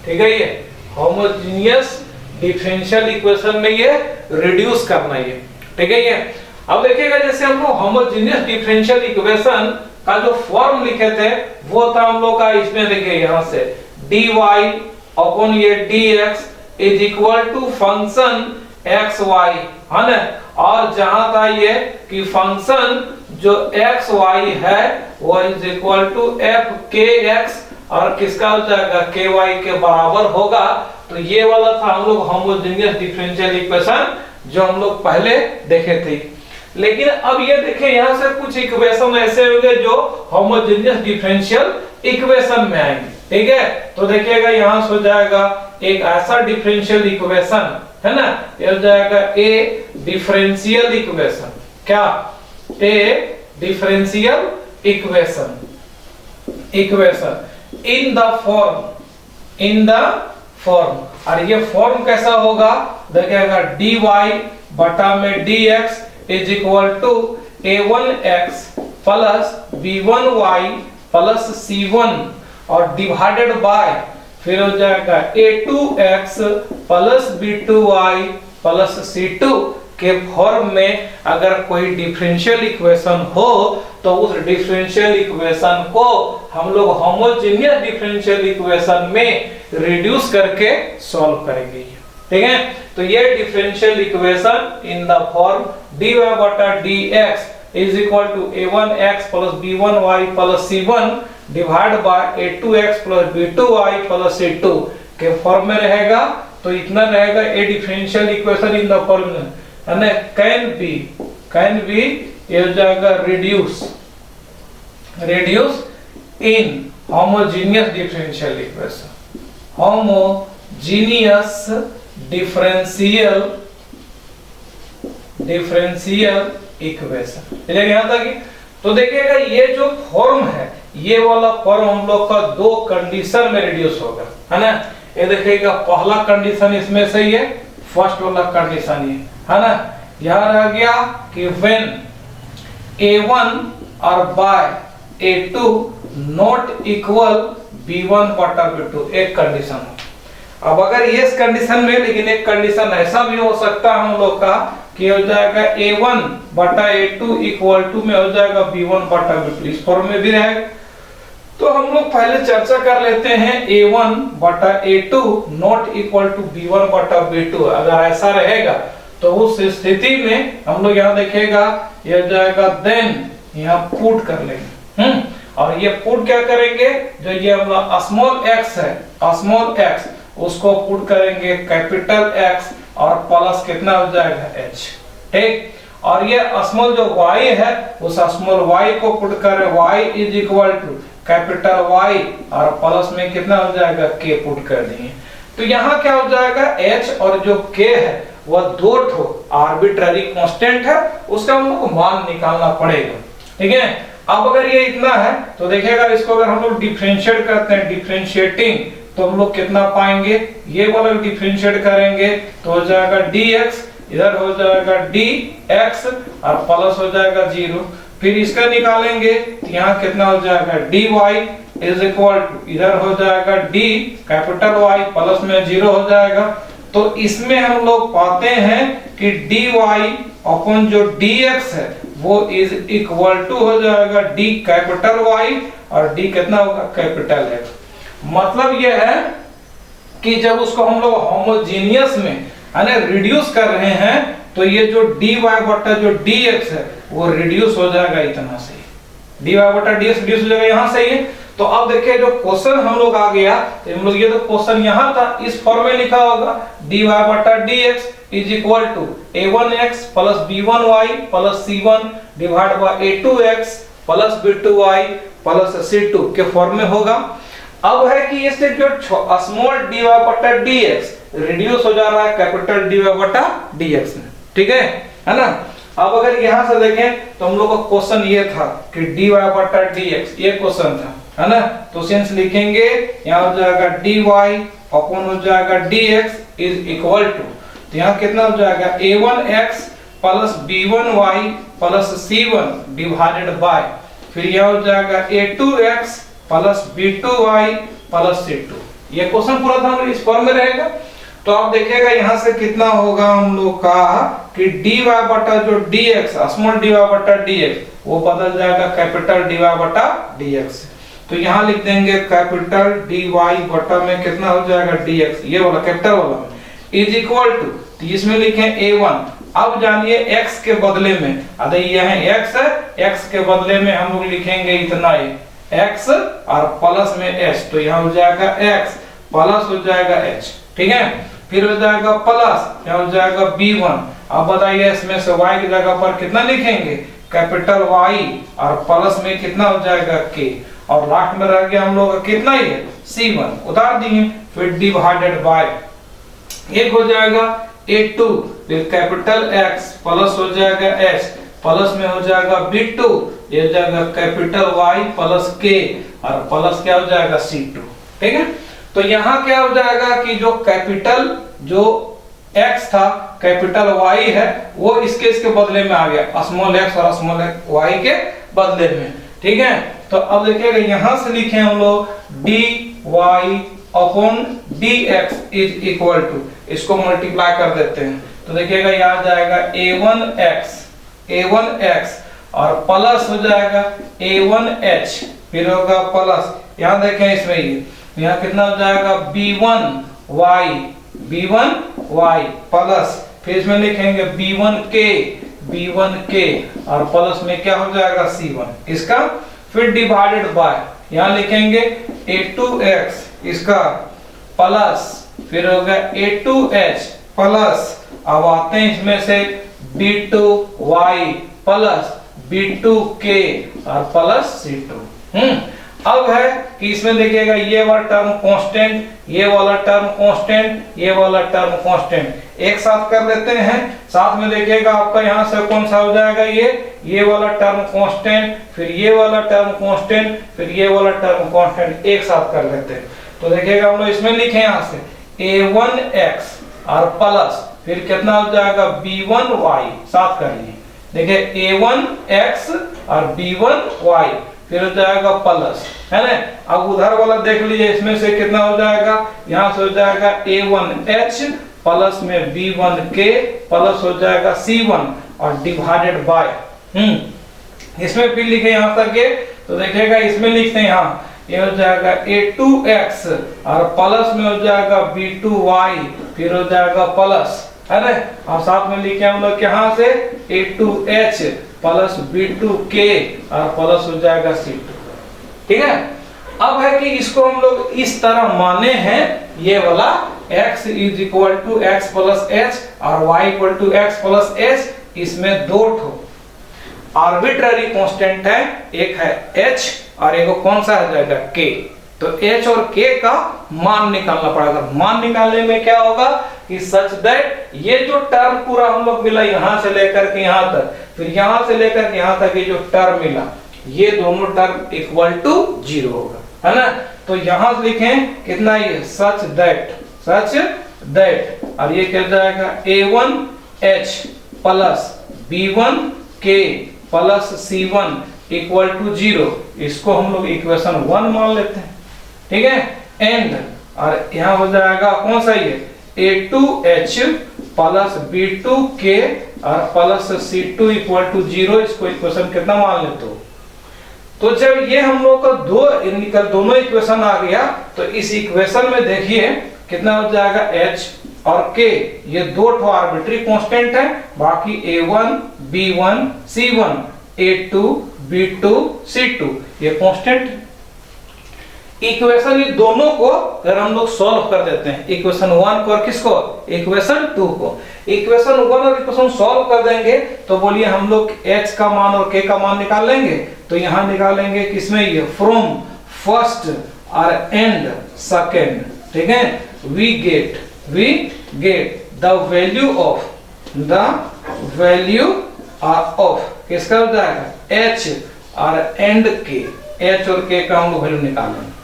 ठीक है। ये होमोजेनियस डिफरेंशियल इक्वेशन में ये रिड्यूस करना है, ठीक है। ये अब देखिएगा जैसे हम लोग होमोजेनियस डिफरेंशियल इक्वेशन का जो फॉर्म लिखे थे वो था हम लोग का, इसमें देखिए यहां से dy अपॉन ये dx is equal to function xy, है ना। और जहां था ये कि फंक्शन जो xy है वो इज इक्वल टू f(kx) और किसका हो जाएगा ky के बराबर होगा। तो ये वाला था हम लोग होमोजेनियस डिफरेंशियल इक्वेशन जो हम लोग पहले देखे थे। लेकिन अब ये देखें यहां से कुछ इक्वेशन ऐसे होंगे जो होमोजेनियस डिफरेंशियल इक्वेशन में आएंगे, ठीक है। तो देखिएगा यहां से हो जाएगा एक ऐसा डिफरेंशियल इक्वेशन, है ना, ये हो जाएगा ए डिफरेंशियल इक्वेशन। क्या? A differential equation in the form और ये फॉर्म कैसा होगा देखिएगा dy बटा में dx is equal to a1x plus b1y plus c1 और डिवाइडेड बाय फिर हो जाएगा a2x plus b2y plus c2 के फॉर्म में अगर कोई डिफरेंशियल इक्वेशन हो तो उस डिफरेंशियल इक्वेशन को हम लोग होमोजेनियस डिफरेंशियल इक्वेशन में रिड्यूस करके सॉल्व करेंगे, ठीक है। तो ये differential equation in the form dy बटा dx is equal to a1x plus b1y plus c1 divide by a2x plus b2y plus c2 के फॉर्म में रहेगा। तो इतना रहेगा a differential equation in the form है कैन बी ये हो जाएगा reduce in homogeneous differential equation, homogeneous differential equation, ठीक है यहां तक। तो देखिएगा ये जो फॉर्म है ये वाला फॉर्म हम लोग का दो कंडीशन में रिड्यूस होगा, है ना। ये देखिएगा पहला कंडीशन इसमें से ये फर्स्ट वाला कंडीशन ये, है ना। यहां रह गया कि व्हेन a1 और bye a2 not equal b1 बटा b2 एक कंडीशन है। अब अगर ये इस कंडीशन में, लेकिन एक कंडीशन ऐसा भी हो सकता है हम लोग का कि हो जाएगा a1 बटा a2 इक्वल टू में हो जाएगा b1 बटा b2, इस फॉर्म में भी रहेगा। तो हम लोग पहले चर्चा कर लेते हैं a1 बटा a2 not equal to b1 बटा b2। अगर ऐसा रहेगा तो उस स्थिति में हम लोग यहाँ देखेगा ये हो जाएगा देन यहाँ पुट कर लेंगे, और ये पुट क्या करेंगे, जो ये हमारा स्मॉल x है, स्मॉल x उसको पुट करेंगे कैपिटल X और प्लस कितना हो जाएगा h, ठीक। और ये स्मॉल जो y है उस स्मॉल y को पुट करें y is equal to capital Y और प्लस में कितना हो जाएगा k पुट कर देंगे। तो यहाँ क्या हो जाएगा h और जो k है वह दो ठो आर्बिट्ररी कांस्टेंट है, उसका हम लोग को मान निकालना पड़ेगा, ठीक है। अब अगर ये इतना है तो देखिएगा इसको अगर हम लोग डिफरेंशिएट करते हैं, डिफरेंशिएटिंग, तो हम लोग कितना पाएंगे, ये वाला डिफरेंशिएट करेंगे तो हो जाएगा dx, इधर हो जाएगा dx और प्लस हो जाएगा 0। फिर इसका निकालेंगे तो यहाँ कितना हो जाएगा dy इज इक्वल टू इधर हो जाएगा d कैपिटल Y प्लस में 0 हो जाएगा। तो इसमें हम लोग पाते हैं कि dy अपॉन जो dx है वो इज इक्वल टू हो जाएगा d कैपिटल Y और d कितना होगा कैपिटल X। मतलब ये है कि जब उसको हम लोग होमोजेनियस में यानी रिड्यूस कर रहे हैं तो ये जो dy बटा जो dx है वो रिड्यूस हो जाएगा इतना से, dy बटा dx रिड्यूस हो जाएगा यहाँ से ये। तो अब देखिए जो क्वेश्चन हम लोग आ गया तो हम लोग ये तो क्वेश्चन यहाँ था इस फॉर्म में लिखा होगा dy बटा dx is equal to a1x plus b1y plus c1 divide by a2x plus b2y plus c2 के फॉर्म में होगा। अब है कि इससे जो स्मॉल dy बटा dx रिड्यूस हो जा रहा है कैपिटल dy बटा dx में, ठीक है ना। अब अगर यहाँ से देखें तो हम लोग का क्वेश्चन ये था कि dy बटा dx ये क्वेश्चन था, है ना। तो सेंस लिखेंगे यहाँ हो जाएगा dy अपॉन हो जाएगा dx इज इक्वल टू, तो यहाँ कितना हो जाएगा a1x plus b1y plus c1 divided by फिर यहाँ हो जाएगा a2x plus b2y plus c2, ये क्वेश्चन पूरा था इस फॉर्म में रहेगा। तो आप देखिएगा यहाँ से कितना होगा हम लोग का कि dy बटा जो dx स्मॉल dy बटा dx वो बदल जाएगा कैपिटल dy बटा dx। तो यहाँ लिख देंगे कैपिटल dy बटा में कितना हो जाएगा dx, ये वाला कैपिटल वाला में इज इक्वल टू, तो इसमें लिखें a1। अब जानिए x के बदले में, अरे ये है x है, x के बदले में हम लोग लिखेंगे इतना x और प्लस में h, तो यहाँ हो जाएगा x प्लस हो जाएगा h, ठीक है। फिर हो जाएगा प्लस, यहाँ हो जाएगा b1। अब बताइए इसमें से y की जगह पर कितना लिखेंगे कैपिटल Y और प्लस में कितना हो जाएगा k, और लास्ट में रह गया हम लोग कितना ही है c1 उतार दिए, फिर डिवाइडेड बाय एक हो जाएगा a2, फिर कैपिटल X प्लस हो जाएगा h, प्लस में हो जाएगा b2, ये जाएगा कैपिटल Y प्लस k और प्लस क्या हो जाएगा c2, ठीक है। तो यहाँ क्या हो जाएगा कि जो कैपिटल जो x था कैपिटल Y है वो इसके बदले में आ गया स्मॉल x और स्मॉल y के बदले में, ठीक है। तो अब देखिएगा यहाँ से लिखे हम लोग dy upon dx is equal to, इसको मल्टीप्लाई कर देते हैं तो देखिएगा यहाँ जाएगा a1x और प्लस हो जाएगा a1h, फिर होगा प्लस, यहाँ देखें इसमें ये यहाँ कितना हो जाएगा b1y प्लस, फिर इसमें लिखेंगे b1k और प्लस में क्या हो जाएगा c1 इसका, फिर डिवाइडेड बाय यहाँ लिखेंगे a2x इसका प्लस, फिर हो गया a2h प्लस, अब आते हैं इसमें से b2y प्लस b2k और प्लस c2। अब है कि इसमें देखिएगा ये वाला टर्म कांस्टेंट, ये वाला टर्म कांस्टेंट, ये वाला टर्म कांस्टेंट, एक साथ कर लेते हैं। साथ में देखिएगा आपका यहाँ से कौन सा हो जाएगा ये वाला टर्म कांस्टेंट, फिर ये वाला टर्म कांस्टेंट, फिर ये वाला टर्म कांस्टेंट, एक साथ कर लेते हैं। तो देखिएगा हम लोग इसमें लिखे यहाँ से a1x और प्लस, फिर कितना हो जाएगा b1y, साथ करिए देखिए a1x और b1y, फिर हो जाएगा प्लस, है ना। अब उधर वाला देख लीजिए इसमें से कितना हो जाएगा, यहाँ से हो जाएगा a1h प्लस में b1k प्लस हो जाएगा c1 और डिवाइडेड बाय इसमें फिर लिखे यहाँ तक के, तो देखिएगा इसमें लिखते हैं यहाँ ये हो जाएगा a2x और प्लस में हो जाएगा b2y, फिर हो जाएगा प्लस, है ना। और साथ में लिखे हम लोग यहाँ से a2h प्लस b2k और प्लस हो जाएगा c2, ठीक है। अब है कि इसको हम लोग इस तरह माने हैं, ये वाला x is equal to x plus h और y equal to x plus h, इसमें दो ठो आर्बिट्ररी कांस्टेंट है, एक है h और एक कौन सा हो जाएगा k। तो h और k का मान निकालना पड़ेगा। मान निकालने में क्या होगा कि सच दैट ये जो टर्म पूरा हम लोग मिला यहाँ से लेकर के यहाँ तक, फिर यहाँ से लेकर के यहाँ तक ये जो टर्म मिला, ये दोनों टर्म इक्वल टू 0 होगा, है ना। तो यहाँ से लिखें कितना ये सच दैट और ये क्या जाएगा a1h plus b1k plus c1 equal to 0, इसको हम लोग इक्वेशन 1 मान लेते हैं, ठीक है। एंड और यहाँ हो जाएगा कौन सा ये a2h प्लस b2k और प्लस c2 इक्वल टू 0, इसको इक्वेशन कितना मान लेते हो। तो जब ये हम लोग का दोनों इक्वेशन आ गया, तो इस इक्वेशन में देखिए कितना हो जाएगा h और k, ये दो ठो आर्बिट्री कांस्टेंट है, बाकी a1 b1 c1 a2 b2 c2 ये कांस्टेंट। इक्वेशन ये दोनों को अगर हम लोग सॉल्व कर देते हैं, इक्वेशन 1 को और किसको इक्वेशन 2 को, इक्वेशन 1 और इक्वेशन सॉल्व कर देंगे तो बोलिए हम लोग h का मान और k का मान निकाल लेंगे। तो यहाँ निकालेंगे किसमें ये फ्रॉम फर्स्ट और एंड सेकंड, ठीक है। We get the value of किसका हो जाएगा h और एंड k, h और k का हम लोग वैल्यू निकालेंगे।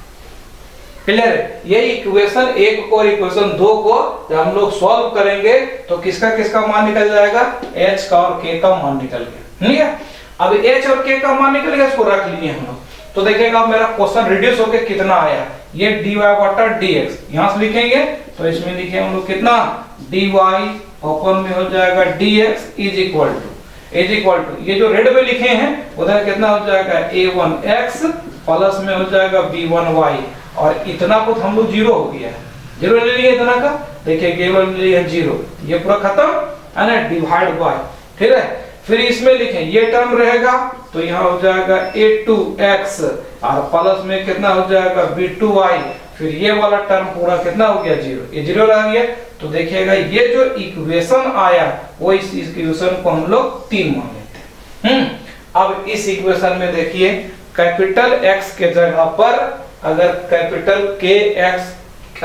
क्लियर। ये इक्वेशन 1 को और इक्वेशन 2 को जब हम लोग सॉल्व करेंगे तो किसका मान निकल जाएगा, h का और k का मान निकल गया, ठीक है। अब h और k का मान निकल गया, इसको रख लिए हम लोग। तो देखिएगा मेरा क्वेश्चन रिड्यूस होके कितना आया, ये dy बटा dx यहां से लिखेंगे तो इसमें लिखेंगे हम लोग कितना dy ओपन में हो जाएगा dx इज इक्वल टू ये जो रेड में लिखे हैं उधर कितना हो जाएगा a1x प्लस में हो जाएगा b1y और इतना कुछ हम लोग जीरो हो गया है, जीरो ले लिए इतना का, देखिए केवल ले लिया जीरो, ये पूरा खत्म है ना, डिवाइड बाय, ठीक है। फिर इसमें लिखें ये टर्म रहेगा तो यहाँ हो जाएगा a2x और प्लस में कितना हो जाएगा b2y, फिर ये वाला टर्म पूरा कितना हो गया जीरो, ये जीरो रह गया। तो देखिएगा ये जो इक्वेशन आया वो इस इक्वेशन को हम लोग 3 मान लेते हैं। अब इस इक्वेशन में देखिए कैपिटल x के जगह पर अगर कैपिटल KX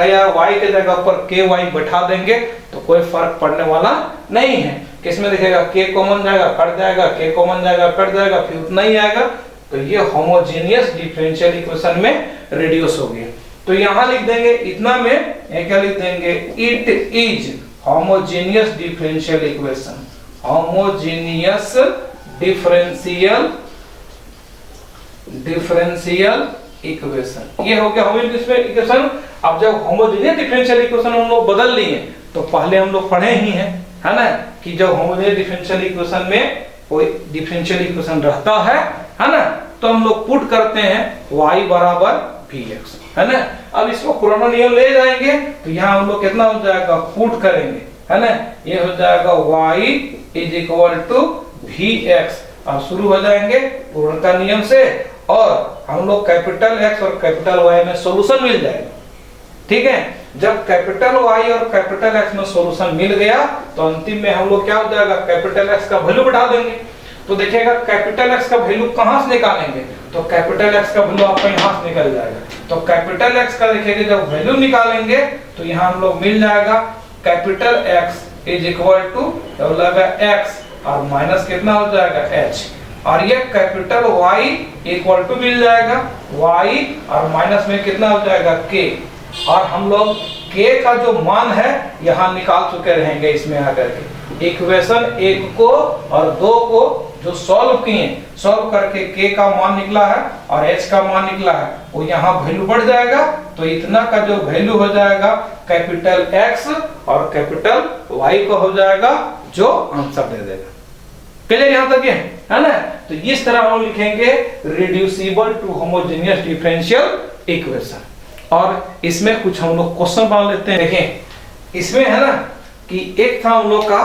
या y के जगह पर KY बैठा देंगे तो कोई फर्क पड़ने वाला नहीं है। किसमें दिखेगा k कॉमन जाएगा कट जाएगा, k कॉमन जाएगा कट जाएगा, फिर उतना ही आएगा। तो ये होमोजेनियस डिफरेंशियल इक्वेशन में रिड्यूस हो गया। तो यहाँ लिख देंगे इतना में ये क्या लिख देंगे, it is homogeneous differential equation, homogeneous differential equation. ये हो गया होमोजेनियस इक्वेशन। अब जब होमोजेनियस डिफरेंशियल इक्वेशन हम लोग बदल लिए तो पहले हम लोग पढ़े ही हैं, है ना, कि जब होमोजेनियस डिफरेंशियल इक्वेशन में कोई डिफरेंशियल इक्वेशन रहता है ना, तो हम लोग पुट करते हैं y बराबर vx, है ना। अब इसको पुराना नियम ले जाएंगे तो यहाँ हम लोग कितना हो जाएगा, पुट करेंगे, है ना, ये हो जाएगा y is equal to vx और शुरू हो जाएंगे पुराना नियम से और हम लोग कैपिटल x और कैपिटल y में सॉल्यूशन मिल जाएगा, ठीक है। जब कैपिटल Y और कैपिटल X में सॉल्यूशन मिल गया तो अंतिम में हम लोग क्या हो जाएगा, कैपिटल X का वैल्यू बढ़ा देंगे। तो देखिएगा कैपिटल X का वैल्यू कहां से निकालेंगे, तो कैपिटल X का वैल्यू आपका यहां से निकल जाएगा। तो कैपिटल X का देखिएगा जब वैल्यू निकालेंगे तो यहां हम लोग मिल जाएगा capital X is equal to x और माइनस कितना हो जाएगा h, और ये कैपिटल Y इक्वल टू मिल जाएगा y और माइनस में कितना हो जाएगा k, और हम लोग k का जो मान है यहाँ निकाल चुके रहेंगे इसमें आकर के। इक्वेशन 1 को और 2 को जो सॉल्व किए, सॉल्व करके k का मान निकला है और h का मान निकला है, वो यहाँ वैल्यू बढ़ जाएगा। तो इतना का जो वैल्यू हो जाएगा कैपिटल X और कैपिटल Y को हो जाएगा जो आंसर दे देगा। क्लियर यहाँ तक है ना। तो इस तरह हम लिखेंगे reducible to homogeneous differential equation. और इसमें कुछ हम लोग क्वेश्चन बना लेते हैं। देखें इसमें है ना कि एक था हम लोग का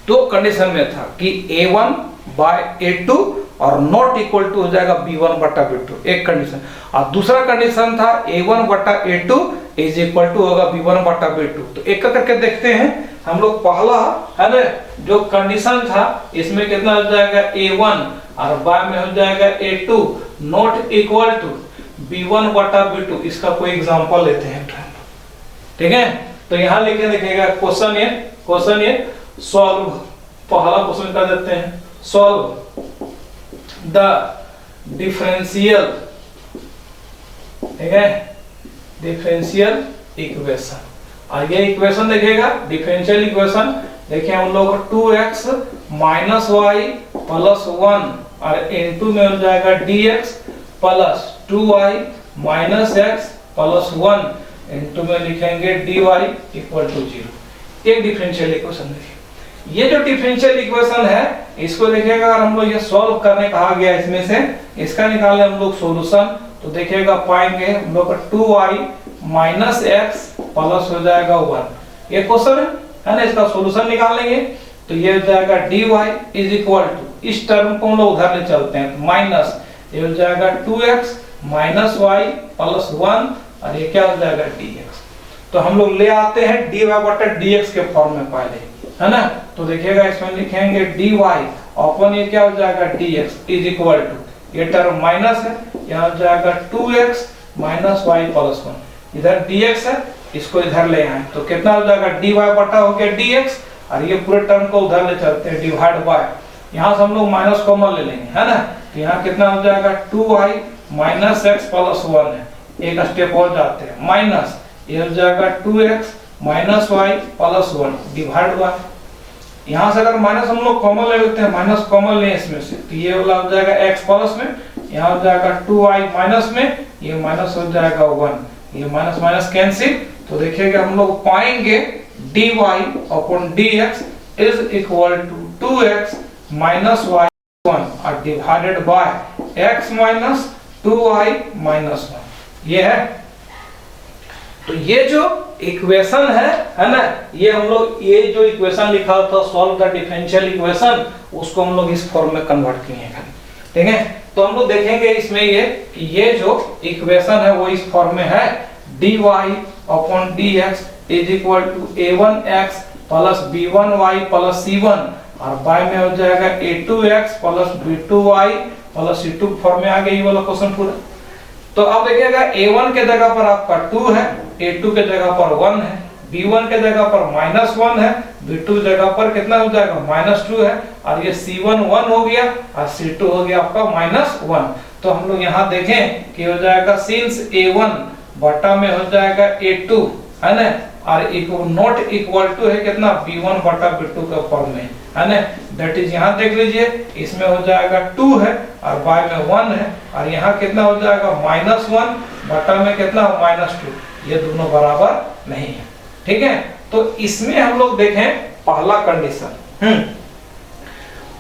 दो कंडीशन में था कि a1 बाय a2 और नॉट इक्वल टू हो जाएगा b1 बटा b2, एक कंडीशन। और दूसरा कंडीशन था a1 बटा a2 इज इक्वल टू होगा b1 बटा b2। तो एक करके देखते हैं हम लोग। पहला है ना जो कंडीशन था इसमें कितना हो जाएगा a1 और बाय में हो जाएगा a2 not equal to b1 बटा b2। इसका कोई एग्जांपल लेते हैं, ठीक है। तो यहाँ लिखे देखिएगा क्वेश्चन ये सॉल्व, पहला क्वेश्चन कर देते हैं, सॉल्व द डिफरेंशियल, ठीक है, डिफरेंशियल इक्वेशन। और ये इक्वेशन देखिएगा डिफरेंशियल इक्वेशन, देखिए हम लोग 2x माइनस y प्लस 1 और इनटू में हो जाएगा dx plus 2y minus x plus 1 into में लिखेंगे dy इक्वल टू 0। एक डिफरेंशियल इक्वेशन देखिए। ये जो डिफरेंशियल इक्वेशन है इसको देखिएगा अगर हम लोग ये सॉल्व करने कहा गया इसमें से इसका निकाले हम लोग सॉल्यूशन, तो देखिएगा पाएंगे हम लोग 2y माइनस x प्लस हो जाएगा 1। ये क्वेश्चन है ना, इसका सॉल्यूशन निकालेंगे तो ये हो जाएगा dy इज इक्वल टू, इस टर्म को हम लोग उधर ले चलते हैं, माइनस ये हो जाएगा 2x माइनस y प्लस 1 और ये क्या हो जाएगा dx। तो हम लोग ले आते हैं dy बटा dx के फॉर्म में पहले, है ना। तो देखिएगा इसमें लिखेंगे dy अपन ये क्या हो जाएगा dx इज इक्वल टू, ये टर्म माइनस है, यहाँ हो जाएगा 2x माइनस y प्लस 1, इधर dx है इसको इधर ले आए तो कितना हो जाएगा dy बटा हो गया dx, और ये पूरे टर्म को उधर ले चलते हैं डिवाइड बाय, यहाँ से हम लोग माइनस कॉमन ले लेंगे, है ना। तो यहाँ कितना हो जाएगा 2y माइनस x प्लस 1 है, एक स्टेप और जाते हैं, माइनस ये हो जाएगा 2x minus y plus 1 divide by, यहाँ से अगर माइनस हम लोग कॉमन ले लेते हैं, माइनस कॉमन लें इसमें से तो ये वाला हो जाएगा x प्लस में, यहाँ हो जाएगा 2y माइनस में, ये माइनस हो जाएगा 1, ये माइनस माइनस कैंसिल, तो देखिएगा हम लोग पाएंगे dy upon dx is equal to 2x minus y 1 और divided by x minus 2y minus 1। ये है, तो ये जो इक्वेशन है ना, ये हम लोग ये जो इक्वेशन लिखा था सॉल्व द डिफरेंशियल इक्वेशन, उसको हम लोग इस फॉर्म में कन्वर्ट किए हैं। ठीक है, तो हम लोग देखेंगे इसमें ये कि ये जो इक्वेशन है वो इस फॉर्म में है dy upon dx is equal to a1x plus b1y plus c1 और बाय में हो जाएगा a2x plus b2y plus c2 form में आ गया ये वाला क्वेश्चन पूरा। तो अब देखिएगा a1 के जगह पर आपका 2 है, a2 के जगह पर 1 है, b1 के जगह पर -1 है, b2 जगह पर कितना हो जाएगा -2 है और ये c1 1 हो गया और c2 हो गया आपका -1। तो हम लोग यहाँ देखें कि हो जाएगा सिंस a1 बटा में हो जाएगा a2 है ना, और नॉट इक्वल टू है कितना b1 बटा b2 का फॉर्म में है ना, दैट इज यहाँ देख लीजिए इसमें हो जाएगा 2 है और बाय में 1 है और यहाँ कितना हो जाएगा -1 बटा में कितना -2, ये दोनों बराबर नहीं है। ठीक है, तो इसमें हम लोग देखें पहला कंडीशन,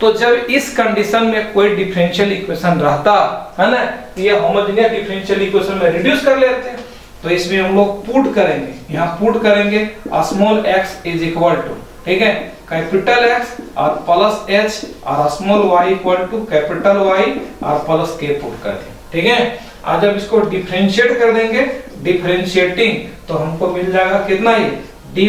तो जब इस कंडीशन में कोई डिफरेंशियल इक्वेशन रहता है ना, ये होमोजेनियस डिफरेंशियल इक्वेशन में रिड्यूस कर लेते हैं। तो इसमें हम लोग पुट करेंगे, यहाँ पुट करेंगे small x is equal to, ठीक है, कैपिटल X और प्लस h और small y equal to capital Y और प्लस k पुट कर दें। ठीक है, आज जब इसको डिफरेंशिएट कर देंगे, डिफरेंशिएटिंग, तो हमको मिल जाएगा कितना ये dy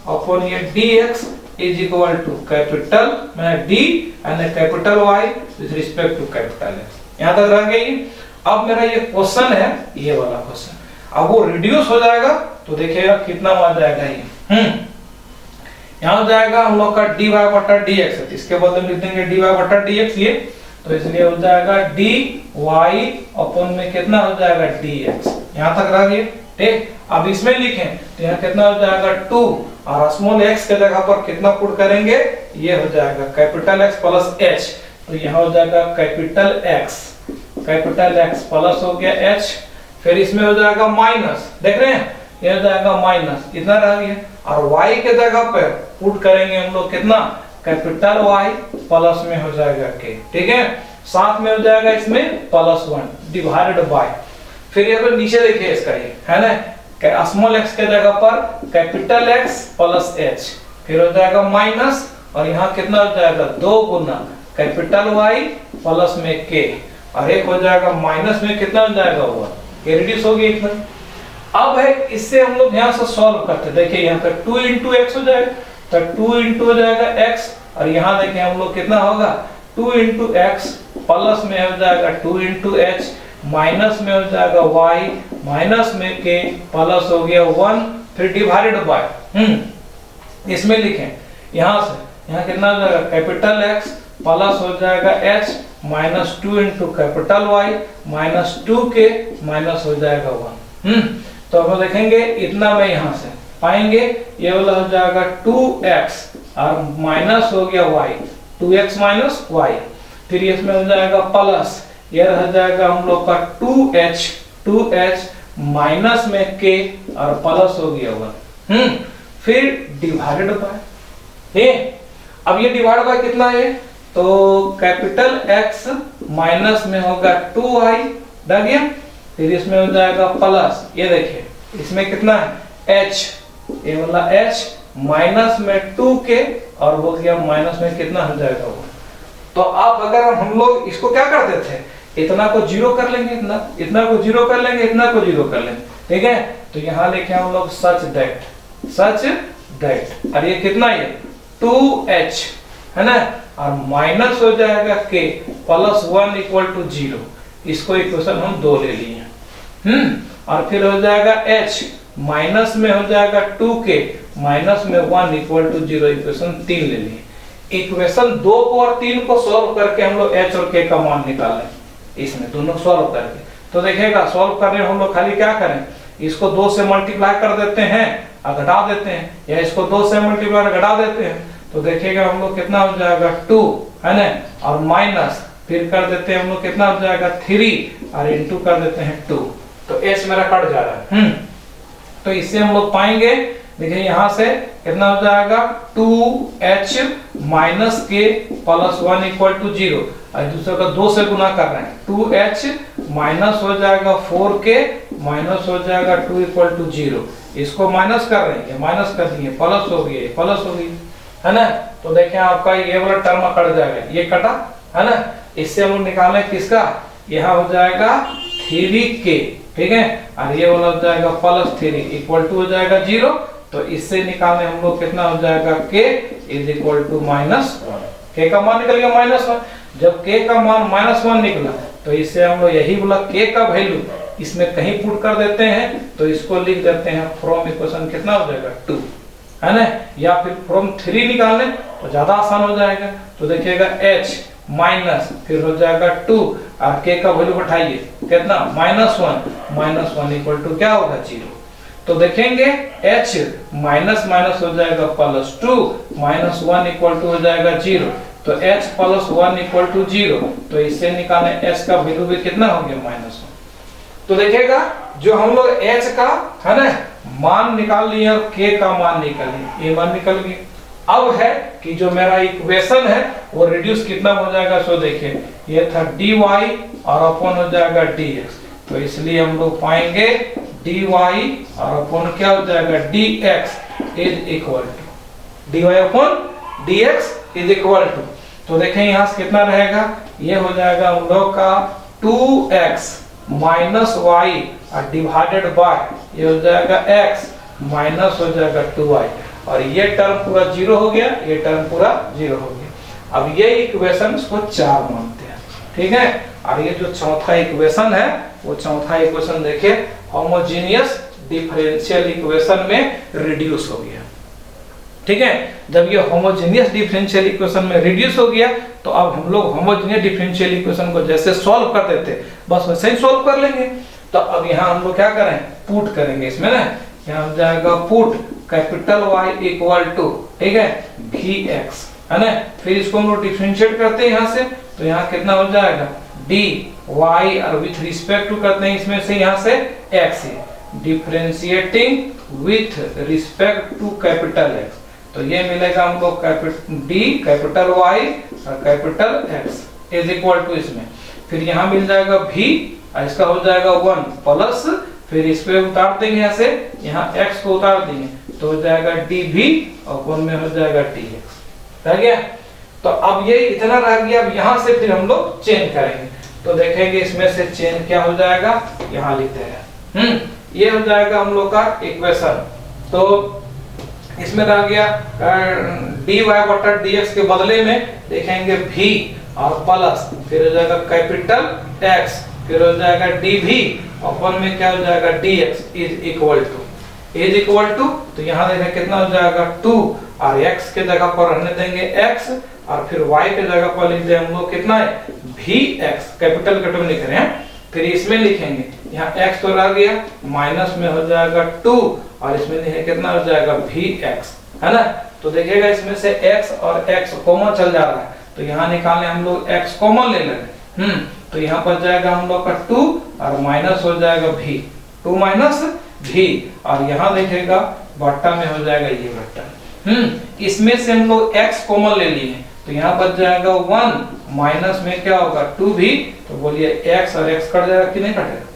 अपॉन ये dx is equal to capital में d and capital Y with respect to capital X। यहाँ तक रह गई। अब मेरा ये क्वेश्चन है, ये वाला क्वेश्चन, अब वो रिड्यूस हो जाएगा तो देखिएगा कितना आ जाएगा ये, यहाँ हो जाएगा हम लोग का dy बटा dx है, इसके बदले में लिख देंगे dy बटा dx ये, तो इसलिए हो जाएगा dy अपॉन में कितना हो जाएगा dx। यहाँ तक रह गया। ठीक, अब इसमें लिखें तो यहाँ कितना हो जाएगा 2 और स्मॉल x के जगह पर कितना पुट करेंगे, ये हो जाएगा कैपिटल X प्लस h, तो यहाँ हो जाएगा कैपिटल X प्लस हो गया h, फिर इसमें हो जाएगा माइनस, देख रहे हैं ये हो जाएगा माइनस, इतना रह गया, और y के जगह पर पुट करेंगे हम लोग कितना कैपिटल Y प्लस में हो जाएगा k। ठीक है, साथ में हो जाएगा इसमें +1 डिवाइडेड बाय, फिर ये नीचे देखिए इसका ये है ना, स्मॉल x के जगह पर कैपिटल X प्लस h, फिर हो जाएगा माइनस और यहाँ कितना हो जाएगा 2 गुना कैपिटल Y प्लस में k, और एक हो जाएगा माइनस में कितना हो जाएगा 1, ये रिड्यूस हो गया इतना। अब है इससे हम लोग यहाँ से सॉल्व करते, देखिए यहाँ पे 2 into x हो जाएगा, तो 2 into हो जाएगा x, और यहाँ देखिए हम लोग कितना होगा 2 into x प्लस में हो जाएगा 2 into h, माइनस में हो जाएगा y, माइनस में k, प्लस हो गया 1, फिर डिवाइडेड बाय, इसमें लिखें यहाँ से, यहाँ कितना हो जाएगा कैपिटल X प्लस हो जाएगा h minus 2 into capital Y minus 2k minus हो जाएगा 1। तो अब देखेंगे इतना में यहाँ से पाएंगे, ये वाला हो जाएगा 2x और माइनस हो गया y, 2x माइनस y, फिर इसमें हो जाएगा प्लस, ये रह जाएगा हम लोग का 2h माइनस में k और प्लस हो गया 1, फिर डिवाइडेड बाय, अब ये डिवाइड बाय कितना है, तो कैपिटल X माइनस में होगा 2y, डन गया, फिर इसमें हो जाएगा प्लस, ये देखिए इसमें कितना है h, ये वाला h माइनस में 2k और हो गया माइनस में कितना हो जाएगा वो। तो आप अगर हम लोग इसको क्या करते थे, इतना को जीरो कर लेंगे, इतना को जीरो कर लेंगे, इतना को जीरो कर लेंगे। ठीक है, तो यहाँ लिखे हम लोग सच दैट, और ये कितना है 2h है ना, और माइनस हो जाएगा k प्लस 1 इक्वल टू 0, इसको इक्वेशन हम 2 ले लिए, और फिर हो जाएगा h माइनस में हो जाएगा 2k माइनस में 1 इक्वल टू 0, इक्वेशन 3 ले लिए। इक्वेशन 2 को और 3 को सॉल्व करके हम लोग h और k का मान निकालें, इसमें दोनों सॉल्व करके, तो देखिएगा सॉल्व करने हम लोग खाली क्या करें, इसको 2 से मल्टीप्लाई कर देते हैं और घटा देते हैं, या इसको 2 से मल्टीप्लाई घटा देते हैं, तो देखिएगा हम लोग कितना हो जाएगा 2 है ना, और माइनस फिर कर देते हैं हम लोग कितना हो जाएगा 3 और इनटू कर देते हैं 2, तो h मेरा कट जा रहा है। तो इससे हम लोग पाएंगे, देखिए यहाँ से कितना हो जाएगा 2h माइनस के प्लस 1 इक्वल टू 0, और दूसरे का 2 से गुना कर रहे हैं, 2h माइनस हो जाएगा 4k माइनस हो जाएगा 2 इक्वल टू 0। इसको माइनस कर रहे हैं, ये माइनस कर दिए, प्लस हो गया, प्लस हो गई, है ना। तो देखें आपका ये वाला टर्म कट जाएगा, ये कटा, है ना। इससे हम लोग निकालें किसका, यहाँ हो जाएगा 3k, ठीक है, और ये वाला हो जाएगा प्लस 3 इक्वल टू हो जाएगा 0। तो इससे निकालने हम लोग कितना हो जाएगा k is equal to -1। k का मान निकल गया -1। जब k का मान -1 निकला तो इससे हम लोग यही बोला k का वैल्यू इसमें कहीं पुट कर देते हैं, तो इसको लिख देते हैं फ्रॉम इक्वेशन कितना हो जाएगा 2, है ना। या फिर फ्रॉम 3 निकालने तो ज्यादा आसान हो जाएगा। तो देखिएगा h माइनस फिर हो जाएगा 2 और k का वैल्यू बैठाइए कितना -1 इक्वल टू क्या होगा 0। तो देखेंगे h माइनस माइनस हो जाएगा +2 -1 इक्वल टू हो जाएगा 0। तो h +1 इक्वल टू 0, तो इससे निकालें h का वैल्यू भी कितना हो गया -1। तो देखिएगा जो हम लोग h का, है ना, मान निकाल लिए और k का मान निकाल लिए, ये मान निकल गया। अब है कि जो मेरा इक्वेशन है वो रिड्यूस कितना हो जाएगा, सो देखिए ये था dy और अपॉन हो जाएगा dx। तो इसलिए हम लोग पाएंगे dy और अपॉन क्या हो जाएगा dx is equal to dy upon dx is equal to. तो देखें यहाँ से कितना रहेगा, ये हो जाएगा हम लोग का 2x माइनस y और डिवाइडेड बाय ये हो जाएगा x माइनस हो जाएगा 2y, और ये टर्म पूरा 0 हो गया, ये टर्म पूरा 0 हो गया। अब ये इक्वेशन इसको 4 मानते हैं, ठीक है। और ये जो चौथा इक्वेशन है वो चौथा इक्वेशन देखिए होमोजेनियस डिफरेंशियल इक्वेशन में रिड्यूस हो गया, ठीक है। जब ये होमोजेनियस डिफरेंशियल इक्वेशन में रिड्यूस हो गया तो अब हम लोग होमोजेनियस डिफरेंशियल इक्वेशन को जैसे सॉल्व कर देते बस वैसे ही सॉल्व कर लेंगे। तो अब यहाँ हम लोग क्या करें, पुट करेंगे इसमें ना, यहाँ हो जाएगा put capital Y equal to, ठीक है, Vx, है ना। फिर इसको हम लोग डिफरेंशिएट करते हैं यहाँ से, तो यहाँ कितना हो जाएगा dy और विथ रिस्पेक्ट टू करते हैं इसमें से यहाँ से x है, differentiating with respect to capital X। तो ये मिलेगा हमको डी कैपिटल Y और capital X is equal to इसमें, फिर यहाँ मिल जाएगा v और इसका हो जाएगा 1 प्लस, फिर इस पे उतार देंगे यहाँ से, यहाँ x को उतार देंगे तो हो जाएगा dv और कोण में हो जाएगा dx, रह गया। तो अब ये इतना रह गया। अब यहाँ से फिर हम लोग चेंज करेंगे, तो देखेंगे इसमें से चेंज क्या हो जाएगा, यहाँ लिखते हैं ये हो जाएगा हम लोग का इक्वेशन। तो इसमें रह गया dy बटा dx के बदले में देखेंगे v और प्लस, फिर हो जाएगा कैपिटल x, फिर हो जाएगा dv अपन में क्या हो जाएगा dx इज इक्वल टू, तो यहाँ देखें कितना हो जाएगा 2 और x के जगह पर रहने देंगे x और फिर y के जगह पर लिख दें हम लोग कितना है vx, कैपिटल लिख रहे हैं। फिर इसमें लिखेंगे यहाँ x तो रह गया, माइनस में हो जाएगा 2 और इसमें लिखेंगे कितना हो जाएगा vx, है ना। तो देखिएगा इसमें से x और x कॉमन चल जा रहा है, तो यहाँ निकालने हम लोग x कॉमन ले लेंगे, तो यहाँ पर जाएगा हम लोग का 2 और माइनस हो जाएगा v, 2 माइनस v, और यहाँ देखिएगा बट्टा में हो जाएगा ये बट्टा। इसमें से हम लोग x कॉमन ले लिए, तो यहाँ बच जाएगा 1 माइनस में क्या होगा 2v, तो बोलिए x और x कट जाएगा कि नहीं कटेगा,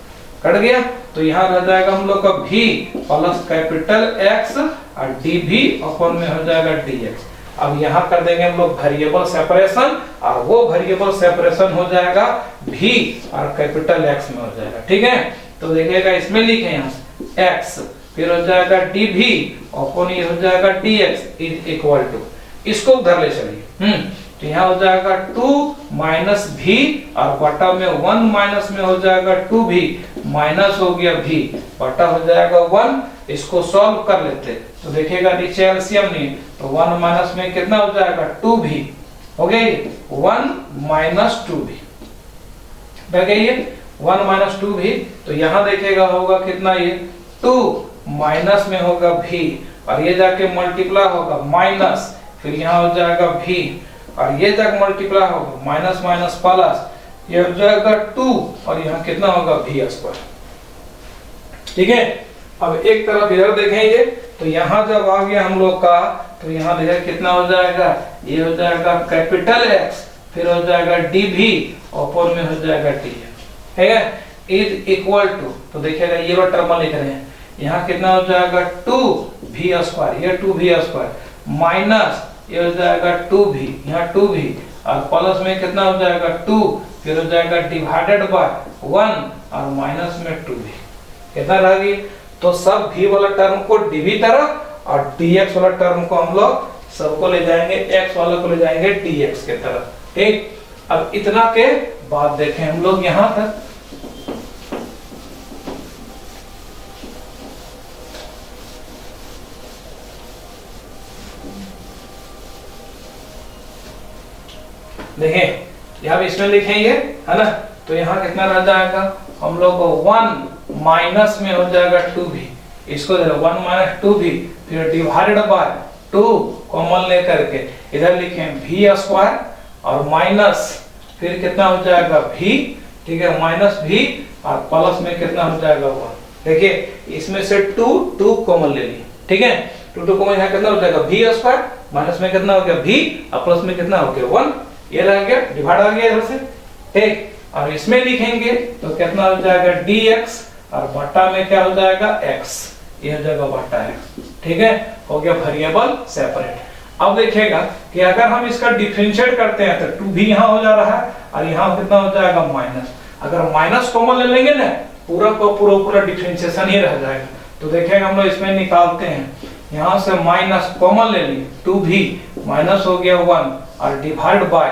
कट गया। तो यहाँ रह जाएगा हम लोग का v प्लस कैपिटल x और dv अपन में हो जाएगा dx। अब यहाँ कर देंगे हम लोग वेरिएबल सेपरेशन, और वो वेरिएबल सेपरेशन हो जाएगा v और कैपिटल x में हो जाएगा, ठीक है। तो देखिएगा इसमें लिखे यहाँ x, फिर हो जाएगा dv अपन ये हो जाएगा dx इज इक्वल टू, इसको उधर ले चलिए, तो यहाँ हो जाएगा 2 माइनस v और बटा में 1 माइनस में हो जाएगा 2v माइनस हो गया v बटा हो जाएगा 1। इसको सॉल्व कर लेते, तो देखिएगा नीचे एलसीएम नहीं, तो 1 माइनस में कितना हो जाएगा 2v हो गया, 1 माइनस 2v बन गई है 1 माइनस 2v। तो यहाँ देखिएगा होगा कितना, ये 2 माइनस में होगा v और ये जाके मल्टीप्लाई होगा माइनस, फिर यहाँ हो जाएगा v और ये तक मल्टीप्लाई होगा माइनस माइनस प्लस, ये हो जाएगा 2 और यहाँ कितना होगा v स्क्वायर, ठीक है। अब एक तरफ इधर देखेंगे तो यहाँ जब आ गया हम लोग का, तो यहाँ देखिए कितना हो जाएगा, ये हो जाएगा कैपिटल एक्स, फिर हो जाएगा डी भी, ऊपर में हो जाएगा डी, ठीक है, इज इक्वल टू, तो देखिएगा ये वाला टर्म लिख रहे हैं, यहाँ कितना हो जाएगा 2v², ये 2v² माइनस ये हो जाएगा 2v, यहाँ 2v, और प्लस में कितना हो जाएगा 2, फिर हो जाएगा डिवाइडेड बाय 1 और माइनस में 2v, कितना रह गई। तो सब v वाला टर्म को dv तरफ और dx वाला टर्म को हम लोग सबको ले जाएंगे, x वाला को ले जाएंगे dx के तरफ, ठीक। अब इतना के बाद देखें हम लोग यहां तक, देखें यहाँ इसमें लिखेंगे, है ना, तो यहाँ कितना रह जाएगा हम लोग को 1 माइनस में हो जाएगा 2v, इसको 1 माइनस 2v, फिर डिवाइडेड बाय 2 कॉमन लेकर के इधर लिखें v² और माइनस फिर कितना हो जाएगा v, ठीक है, माइनस v और प्लस में कितना हो जाएगा 1। देखिए इसमें से 2 कॉमन ले ली, ठीक है, 2 कॉमन यहाँ कितना हो जाएगा v² माइनस में कितना हो गया v और प्लस में कितना हो गया 1, ये रह गया, डिवाइड आ गया इधर से, ठीक। और इसमें लिखेंगे तो कितना हो जाएगा dx और बटा में क्या हो जाएगा x, ये हो जाएगा बटा x, ठीक है, हो गया वेरिएबल सेपरेट। अब देखिएगा कि अगर हम इसका डिफरेंशिएट करते हैं तो 2 भी यहाँ हो जा रहा है और यहाँ कितना हो जाएगा माइनस, अगर माइनस कॉमन ले लेंगे ना पूरा को पूरा डिफरेंशिएशन ही रह जाएगा। तो देखिएगा हम लोग इसमें निकालते हैं, यहाँ से माइनस कॉमन ले ली, 2 भी माइनस हो गया 1 और डिवाइड बाय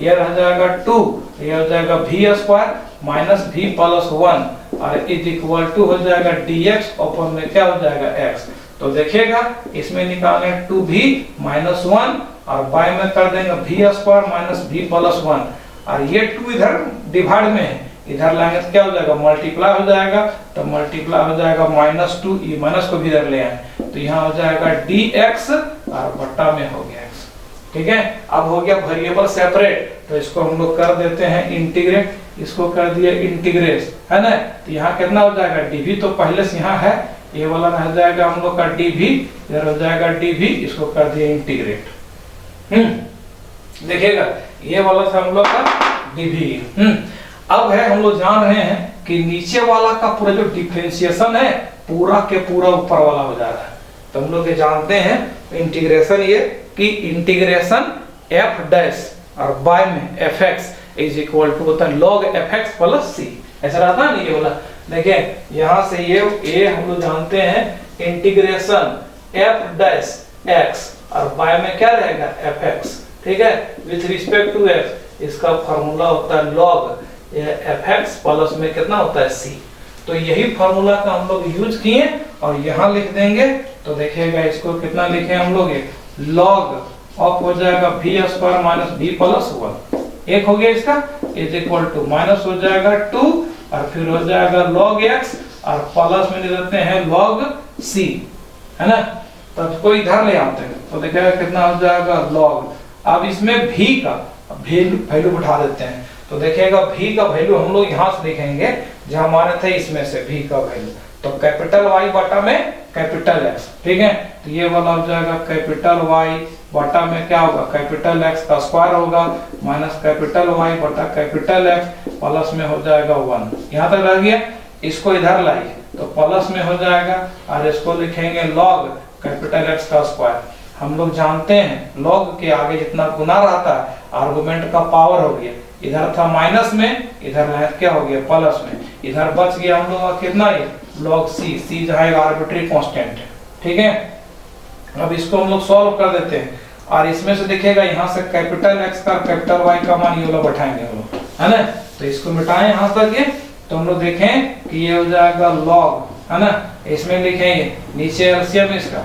ये रह जाएगा 2, ये हो जाएगा v² माइनस v प्लस 1 और इज इक्वल टू हो जाएगा dx, ऊपर में क्या हो जाएगा x। तो देखिएगा इसमें निकालें 2v माइनस 1 और बाय में कर देंगे v² माइनस v प्लस 1 और ये 2 इधर डिवाइड में है, इधर लाएंगे तो क्या हो जाएगा मल्टीप्लाई हो जाएगा, तो मल्टीप्लाई हो जाएगा -2, ये माइनस को भी इधर ले आए तो यहाँ हो जाएगा dx और बट्टा में हो गया x, ठीक है। अब हो गया वेरिएबल सेपरेट, तो इसको हम लोग कर देते हैं इंटीग्रेट, इसको कर दिया इंटीग्रेट, है ना, तो यहाँ कितना हो जाएगा dv, तो पहले से यहाँ है, ये वाला रह जाएगा हम लोग का dv, इधर हो जाएगा dv, इसको कर दिया इंटीग्रेट, देखिएगा ये वाला था हम लोग का dv। अब है हम लोग जान रहे हैं कि नीचे वाला का पूरा जो डिफरेंशिएशन है पूरा के पूरा ऊपर वाला हो जा रहा है, तो हम लोग ये जानते हैं इंटीग्रेशन, ये कि इंटीग्रेशन f डैश और बाय में fx इज इक्वल टू होता है log fx प्लस c, ऐसा रहता है ना ये वाला। देखिए यहाँ से ये हम लोग जानते हैं इंटीग्रेशन f डैश x और बाय में क्या रहेगा fx, ठीक है, विथ रिस्पेक्ट टू x, इसका फार्मूला होता है log ये fx प्लस में कितना होता है c। तो यही फार्मूला का हम लोग यूज किए और यहाँ लिख देंगे, तो देखिएगा इसको कितना लिखे हम लोग, log ऑफ हो जाएगा v² माइनस v प्लस 1, एक हो गया इसका, इज इक्वल टू माइनस हो जाएगा 2 और फिर हो जाएगा log x और प्लस में दे देते हैं log c, है ना, तो इसको इधर ले आते हैं, तो देखिएगा कितना हो जाएगा log। अब इसमें v का वैल्यू बढ़ा देते हैं, तो देखिएगा v का वैल्यू हम लोग यहाँ से लिखेंगे जहाँ हमारे थे इसमें से v का वैल्यू, तो कैपिटल Y बटा में कैपिटल X, ठीक है, तो ये वाला हो जाएगा कैपिटल Y बटा में क्या होगा कैपिटल X का स्क्वायर होगा माइनस कैपिटल Y बटा कैपिटल X प्लस में हो जाएगा 1, यहाँ तक रह गया। इसको इधर लाइए तो प्लस में हो जाएगा और इसको लिखेंगे log कैपिटल X का स्क्वायर। हम लोग जानते हैं log के आगे जितना गुना रहता है आर्गुमेंट का पावर हो गया, इधर था माइनस में, इधर क्या हो गया प्लस में, इधर बच गया हम लोग का कितना ये log c जो है आर्बिट्री कांस्टेंट है, ठीक है। अब इसको हम लोग सॉल्व कर देते हैं और इसमें से देखिएगा यहाँ से कैपिटल x का कैपिटल Y का मान ये वाला बैठाएंगे हम लोग, है ना, तो इसको मिटाएं यहाँ तक ये, तो हम लोग देखें कि ये हो जाएगा log, है ना, इसमें लिखेंगे नीचे एलसीएम इसका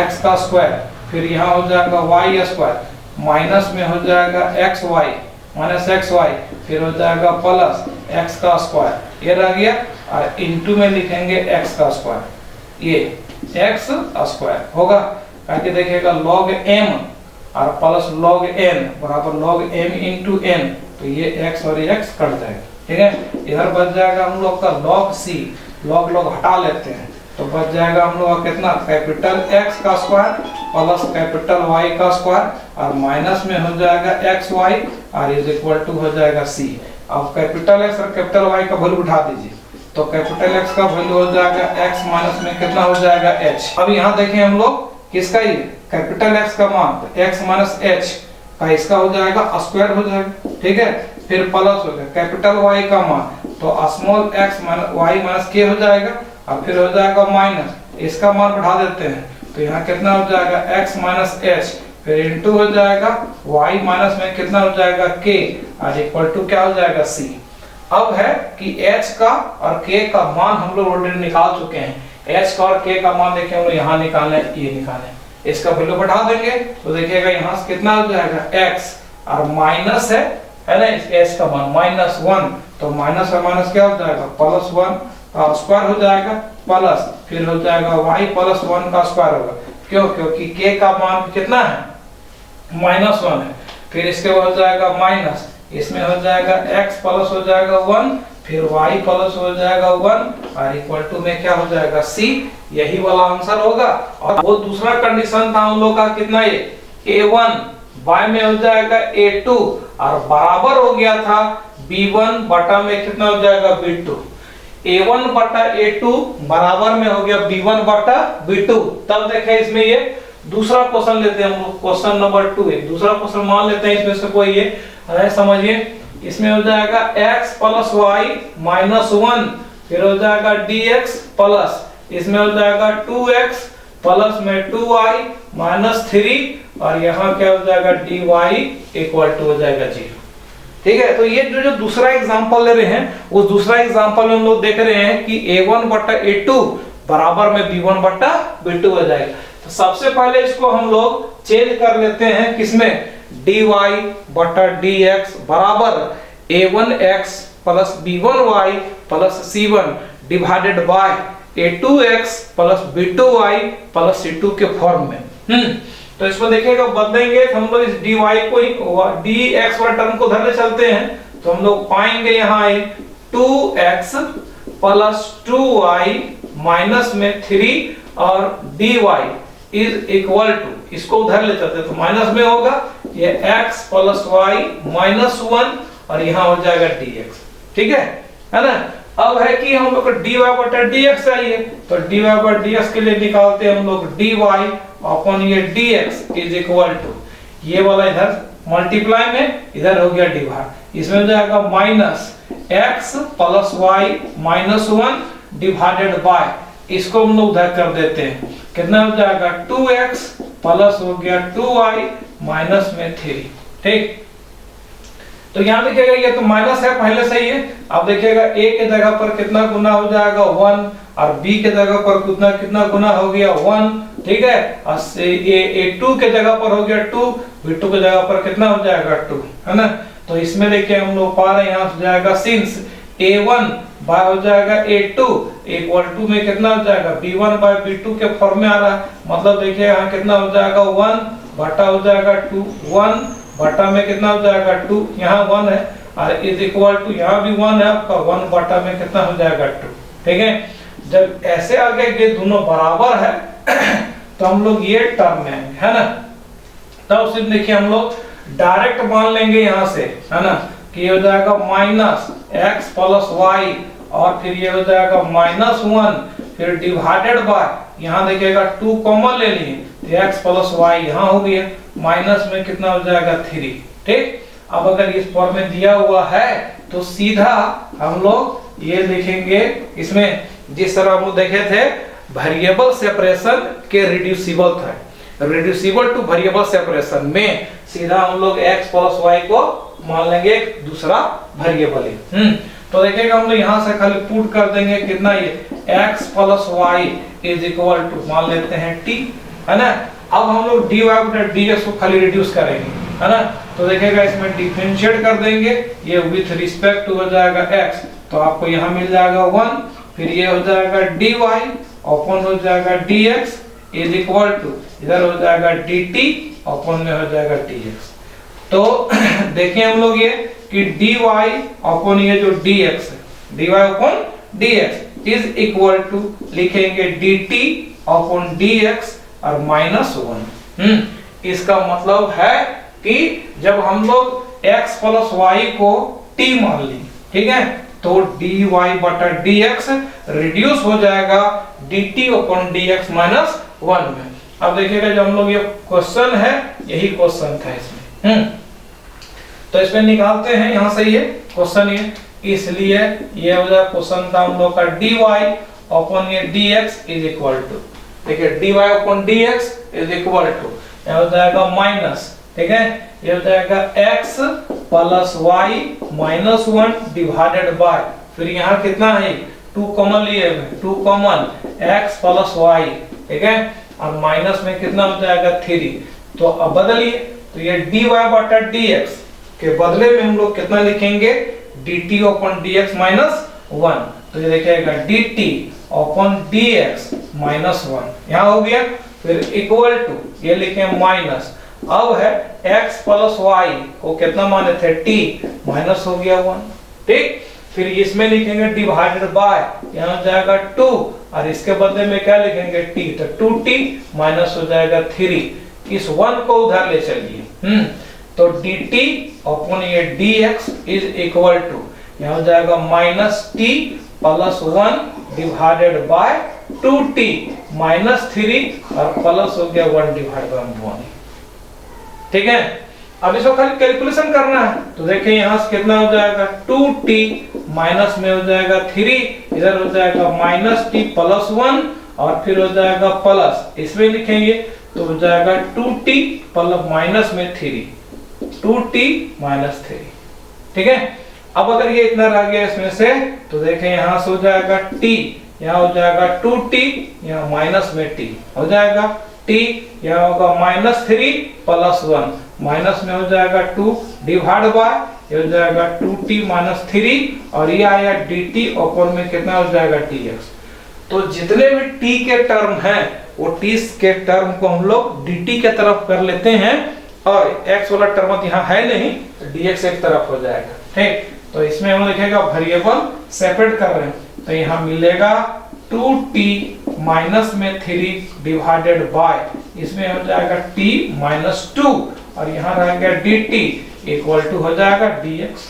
x का स्क्वायर, फिर यहाँ हो जाएगा y स्क्वायर माइनस में हो जाएगा xy माइनस xy, फिर हो जाएगा प्लस x का स्क्वायर, ये रह गया, और इनटू में लिखेंगे x का स्क्वायर, ये x स्क्वायर होगा, करके देखिएगा log m और प्लस log n बराबर log m इंटू n, तो ये x और ये x कट जाएगा, ठीक है। इधर बच जाएगा हम लोग का log c, लॉग लॉग हटा लेते हैं तो बच जाएगा हम लोग का कितना, कैपिटल X का स्क्वायर प्लस कैपिटल Y का स्क्वायर और माइनस में हो जाएगा XY और इज इक्वल टू हो जाएगा C। अब कैपिटल X और कैपिटल Y का वैल्यू उठा दीजिए तो कैपिटल X का वैल्यू हो जाएगा X माइनस में कितना हो जाएगा H। अब यहाँ देखें हम लोग किसका, ये कैपिटल X का मान तो X माइनस H का इसका हो जाएगा स्क्वायर हो जाएगा, ठीक है। फिर प्लस हो गया कैपिटल Y का मान तो small x minus y minus k हो जाएगा और फिर हो जाएगा माइनस, इसका मान बढ़ा देते हैं तो यहाँ कितना हो जाएगा x माइनस h, फिर इनटू हो जाएगा y माइनस में कितना हो जाएगा k और इक्वल टू क्या हो जाएगा c। अब है कि h का और k का मान हम लोग ऑलरेडी निकाल चुके हैं। h का और k का मान देखिए हम लोग यहाँ निकालना है, ये निकालना है, इसका वैल्यू बढ़ा देंगे तो देखिएगा यहाँ से कितना हो जाएगा x और माइनस है ना, इस h का मान -1 तो माइनस और माइनस क्या हो जाएगा +1 का स्क्वायर हो जाएगा प्लस फिर हो जाएगा y + 1 का स्क्वायर होगा, क्यों, क्योंकि k का मान कितना है -1 है। फिर इसके बाद हो जाएगा माइनस, इसमें हो जाएगा x प्लस हो जाएगा 1 फिर y प्लस हो जाएगा 1 और इक्वल टू में क्या हो जाएगा c। यही वाला आंसर होगा। और वो दूसरा कंडीशन था हम लोग का कितना, ये a1 y में हो जाएगा a2 और बराबर हो गया था b1 बटा में कितना हो जाएगा b2। a1 बटा a2 बराबर में हो गया b1 बटा b2। तब देखें इसमें ये दूसरा क्वेश्चन लेते हैं हम लोग, क्वेश्चन नंबर 2 है, दूसरा क्वेश्चन मान लेते हैं इसमें से कोई ये है, समझिए। इसमें हो जाएगा x प्लस y माइनस 1 फिर हो जाएगा dx प्लस इसमें हो जाएगा 2x प्लस में 2y माइनस 3 और यहाँ क्या हो जाएगा dy इक्वल टू हो जाएगा 0, ठीक है। तो ये जो दूसरा एग्जांपल ले रहे हैं उस दूसरा एग्जांपल में हम लोग देख रहे हैं कि a1 बटा a2 बराबर में b1 बटा b2 हो जाएगा। तो सबसे पहले इसको हम लोग चेंज कर लेते हैं किसमें, dy बटा dx बराबर a1x plus b1y plus c1 divided by a2x plus b2y plus c2 के फॉर्म में। तो इसको देखिएगा बदलेंगे तो हम लोग इस dy को dx वाले टर्म को धरने चलते हैं तो हम लोग पाएंगे यहाँ 2x प्लस 2y माइनस में 3 और dy इज इक्वल टू, इसको उधर ले चलते तो माइनस में होगा ये x प्लस y माइनस 1 और यहाँ हो जाएगा dx, ठीक है ना। अब है कि हम लोग को dy बटा dx चाहिए तो dy बटा dx के लिए निकालते हैं हम लोग dy अपॉन ये dx इज इक्वल टू ये वाला इधर मल्टीप्लाई में इधर हो गया डिवाइड, इसमें हो जाएगा minus x plus y minus 1 divided by, इसको हम लोग उधर कर देते हैं कितना हो जाएगा 2x प्लस हो गया 2y माइनस में 3, ठीक। तो यहाँ देखिएगा ये तो माइनस है पहले से ही है। अब देखिएगा a के जगह पर कितना गुना हो जाएगा 1 और b के जगह पर कितना गुना हो गया 1, ठीक है। और a2 के जगह पर हो गया 2, b2 के जगह पर कितना हो जाएगा 2, है ना। तो इसमें देखिए हम लोग पा रहे हैं यहाँ हो जाएगा सिंस a1 बाय हो जाएगा a2 इक्वल टू में कितना हो जाएगा b1 बाय b2 के फॉर्म में आ रहा है, मतलब देखिए यहाँ कितना हो जाएगा 1 बटा हो जाएगा 2, 1 बटा में कितना हो जाएगा 2, यहाँ 1 है और इज इक्वल टू यहाँ भी 1 है आपका 1 बटा में कितना हो जाएगा 2, ठीक है। जब ऐसे आ गए ये दोनों बराबर है तो हम लोग ये टर्म में आएंगे, है ना। तब सिर्फ देखिए हम लोग डायरेक्ट मान लेंगे यहाँ से, है ना, कि ये हो जाएगा माइनस x प्लस y और फिर ये हो जाएगा माइनस 1 फिर डिवाइडेड बाय, यहाँ देखिएगा 2 कॉमन ले लिए तो x प्लस y यहाँ हो गया माइनस में कितना हो जाएगा 3, ठीक। अब अगर इस फॉर्म में दिया हुआ है तो सीधा हम लोग ये देखेंगे, इसमें जिस तरह हम देखे थे वेरिएबल सेपरेशन के रिड्यूसिबल था, रिड्यूसिबल टू वेरिएबल सेपरेशन में सीधा हम लोग x प्लस y को मान लेंगे एक दूसरा वेरिएबल है। तो देखिएगा हम लोग यहाँ से खाली पुट कर देंगे कितना ये x plus y is equal to मान लेते हैं t, है ना। अब हम लोग dy बटा dx को खाली रिड्यूस करेंगे, है ना। तो देखिएगा इसमें डिफरेंशिएट कर देंगे, ये विथ रिस्पेक्ट टू हो जाएगा x तो आपको यहाँ मिल जाएगा 1 फिर ये हो जाएगा dy अपॉन हो जाएगा dx इज इक्वल टू इधर हो जाएगा dt अपॉन में हो जाएगा dx। तो देखें हम लोग ये कि dy अपॉन ये जो dx है dy upon dx is equal to लिखेंगे dt अपॉन dx और -1। इसका मतलब है कि जब हम लोग x प्लस y को t मान ली, ठीक है, तो dy बटा dx रिड्यूस हो जाएगा dt अपॉन dx -1 में। अब देखिएगा जब हम लोग ये क्वेश्चन है, यही क्वेश्चन था इसमें, तो इसमें निकालते हैं यहां से ये क्वेश्चन, ये इसलिए ये हो जाएगा क्वेश्चन था हम लोग का dy अपॉन ये dx इज इक्वल टू, देखिए dy upon dx is equal to यहां हो जाएगा माइनस, ठीक है, ये हो जाएगा x plus y minus 1 divided by, फिर यहाँ कितना है 2 कॉमन लिए हुए, 2 कॉमन x प्लस y, ठीक है, और माइनस में कितना हो जाएगा 3। तो अब बदलिए, तो ये dy बटा dx के बदले में हम लोग कितना लिखेंगे dt अपॉन dx माइनस 1, तो ये देखिएगा dt अपॉन dx माइनस 1 यहाँ हो गया, फिर इक्वल टू ये लिखें माइनस, अब है x प्लस y को कितना माने थे t, माइनस हो गया 1, ठीक, फिर इसमें लिखेंगे डिवाइडेड बाय, यहाँ हो जाएगा 2 और इसके बदले में क्या लिखेंगे t, तो 2t माइनस हो जाएगा 3, इस 1 को उधर ले चलिए, तो dt अपॉन ये dx इज इक्वल टू यहाँ हो जाएगा minus t plus 1 divided by 2t minus 3 और प्लस हो गया 1 डिवाइड बाय 1, ठीक है। अब इसको खाली कैलकुलेशन करना है, तो देखिए यहाँ से कितना हो जाएगा 2t माइनस में हो जाएगा 3, इधर हो जाएगा माइनस t प्लस 1 और फिर हो जाएगा प्लस, इसमें लिखेंगे तो हो जाएगा 2t प्लस माइनस में 3, 2t माइनस 3, ठीक है। अब अगर ये इतना रह गया इसमें से, तो देखें यहाँ से हो जाएगा t, यहाँ हो जाएगा 2t, यहाँ माइनस में t हो जाएगा t, यहाँ होगा माइनस 3 प्लस 1, माइनस में हो जाएगा 2 डिवाइड बाय ये हो जाएगा 2t माइनस 3 और ये आया dt अपॉन में कितना हो जाएगा dx। तो जितने भी t के टर्म हैं वो t के टर्म को हम लोग dt के तरफ कर लेते हैं और x वाला टर्म यहाँ है नहीं, तो dx एक तरफ हो जाएगा, ठीक। तो इसमें हम लिखेगा वेरिएबल सेपरेट कर रहे हैं, तो यहाँ मिलेगा 2t माइनस में 3 डिवाइडेड बाय, इसमें हो जाएगा t माइनस 2 और यहाँ रह गया dt इक्वल टू हो जाएगा dx,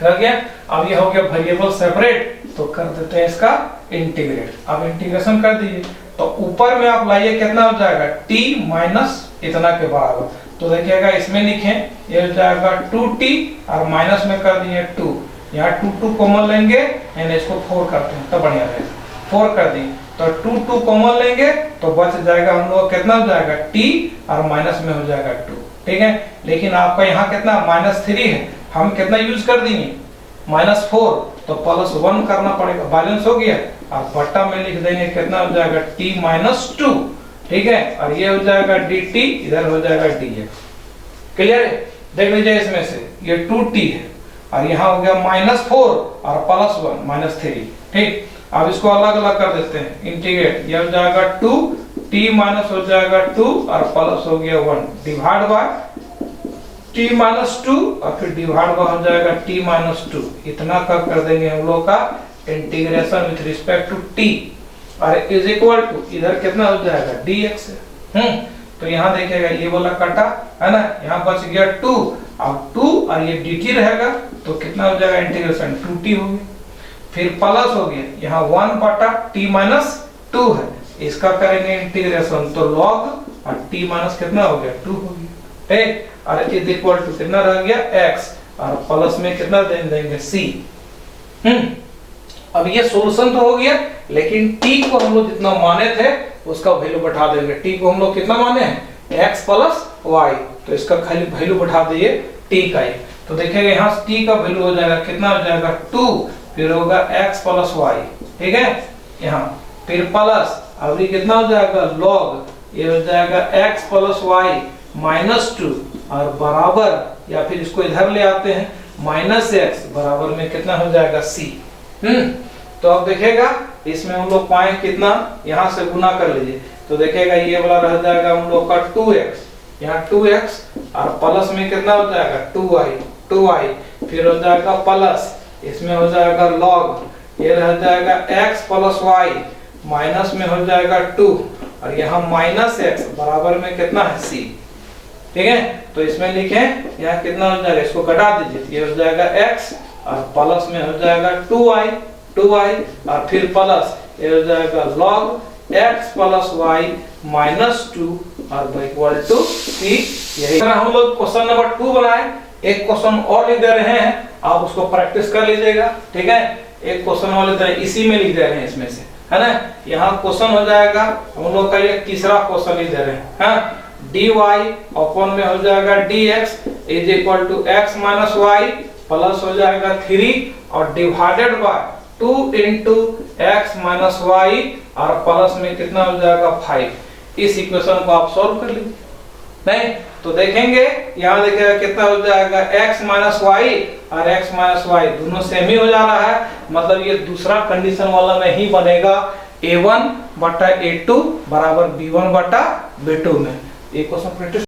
रह गया। अब ये हो गया वेरिएबल सेपरेट, तो कर देते हैं इसका इंटीग्रेट। अब इंटीग्रेशन कर दीजिए, तो ऊपर में आप लाइए कितना हो जाएगा t माइनस इतना के बराबर, तो देखिएगा इसमें लिखें ये हो जाएगा 2t और माइनस में कर दिए 2, यहाँ 2 कॉमन लेंगे यानी इसको 4 करते हैं तो बढ़िया रहेगा, 4 कर दिए तो 2 कॉमन लेंगे तो बच जाएगा हम लोग कितना हो जाएगा t और माइनस में हो जाएगा 2, ठीक है। लेकिन आपका यहाँ कितना -3 है, हम कितना यूज कर देंगे -4, तो प्लस 1 करना पड़ेगा, बैलेंस हो गया और बट्टा में लिख देंगे कितना हो जाएगा t माइनस 2, ठीक है, और ये हो जाएगा dt, इधर हो जाएगा dx, क्लियर है। देख लीजिए इसमें से ये 2t है और यहाँ हो गया -4 और प्लस 1 -3, ठीक। अब इसको अलग अलग कर देते हैं, इंटीग्रेट, ये हो जाएगा 2t माइनस हो जाएगा 2 और प्लस हो गया 1 डिवाइड बाय t माइनस 2 और फिर डिवाइड बाय हो जाएगा t माइनस 2, इतना कर देंगे हम लोग का integration with respect to t और इज इक्वल टू इधर कितना हो जाएगा dx है। तो यहाँ देखिएगा ये वाला कटा है ना, यहाँ बच गया 2, अब 2 और ये dt रहेगा तो कितना हो जाएगा इंटीग्रेशन 2t हो गया, फिर प्लस हो गया यहाँ 1 बटा t माइनस 2 है, इसका करेंगे इंटीग्रेशन तो log और t माइनस कितना हो गया 2 हो गया, ठीक, और इज इक्वल टू कितना रह गया x और प्लस में कितना देंगे c। अब ये सॉल्यूशन तो हो गया, लेकिन t को हम लोग जितना माने थे उसका वैल्यू बढ़ा देंगे, t को हम लोग कितना माने हैं x प्लस y, तो इसका खाली वैल्यू बढ़ा दिए t का ही, तो देखिएगा यहाँ t का वैल्यू हो जाएगा कितना हो जाएगा 2, फिर होगा x प्लस y, ठीक है, यहाँ फिर प्लस अब ये कितना हो जाएगा log, ये हो जाएगा x प्लस y माइनस 2 और बराबर, या फिर इसको इधर ले आते हैं माइनस x बराबर में कितना हो जाएगा c। तो अब देखिएगा इसमें हम लोग पाए कितना, यहाँ से गुना कर लीजिए तो देखिएगा ये वाला रह जाएगा हम लोग का 2x, यहाँ 2x और प्लस में कितना हो जाएगा 2y, फिर हो जाएगा प्लस, इसमें हो जाएगा log ये रह जाएगा x प्लस वाई, माइनस में हो जाएगा 2 और यहाँ माइनस एक्स बराबर में कितना है c। ठीक है, तो इसमें लिखें यहाँ कितना हो जाएगा, इसको घटा दीजिए, ये हो जाएगा x और प्लस में हो जाएगा 2y और फिर प्लस ये हो जाएगा log x plus y minus 2 और इक्वल टू c। यही तरह हम लोग क्वेश्चन नंबर 2 बनाए। एक क्वेश्चन और लिख दे रहे हैं, आप उसको प्रैक्टिस कर लीजिएगा। ठीक है, एक क्वेश्चन और लिख दे रहे हैं, इसी में लिख दे रहे हैं इसमें से, है ना। यहाँ क्वेश्चन हो जाएगा हम लोग का, ये तीसरा क्वेश्चन लिख दे रहे हैं, हाँ। dy अपॉन में हो जाएगा dx is equal to x minus y plus हो जाएगा 3 और divided by 2 into x minus y और प्लस में कितना हो जाएगा 5। इस इक्वेशन को आप सॉल्व कर लीजिए। नहीं तो देखेंगे यहाँ देखिएगा कितना हो जाएगा, x माइनस वाई और x माइनस वाई दोनों सेम ही हो जा रहा है, मतलब ये दूसरा कंडीशन वाला में ही बनेगा, a1 बटा a2 बराबर b1 बटा b2 में। ये क्वेश्चन प्रैक्टिस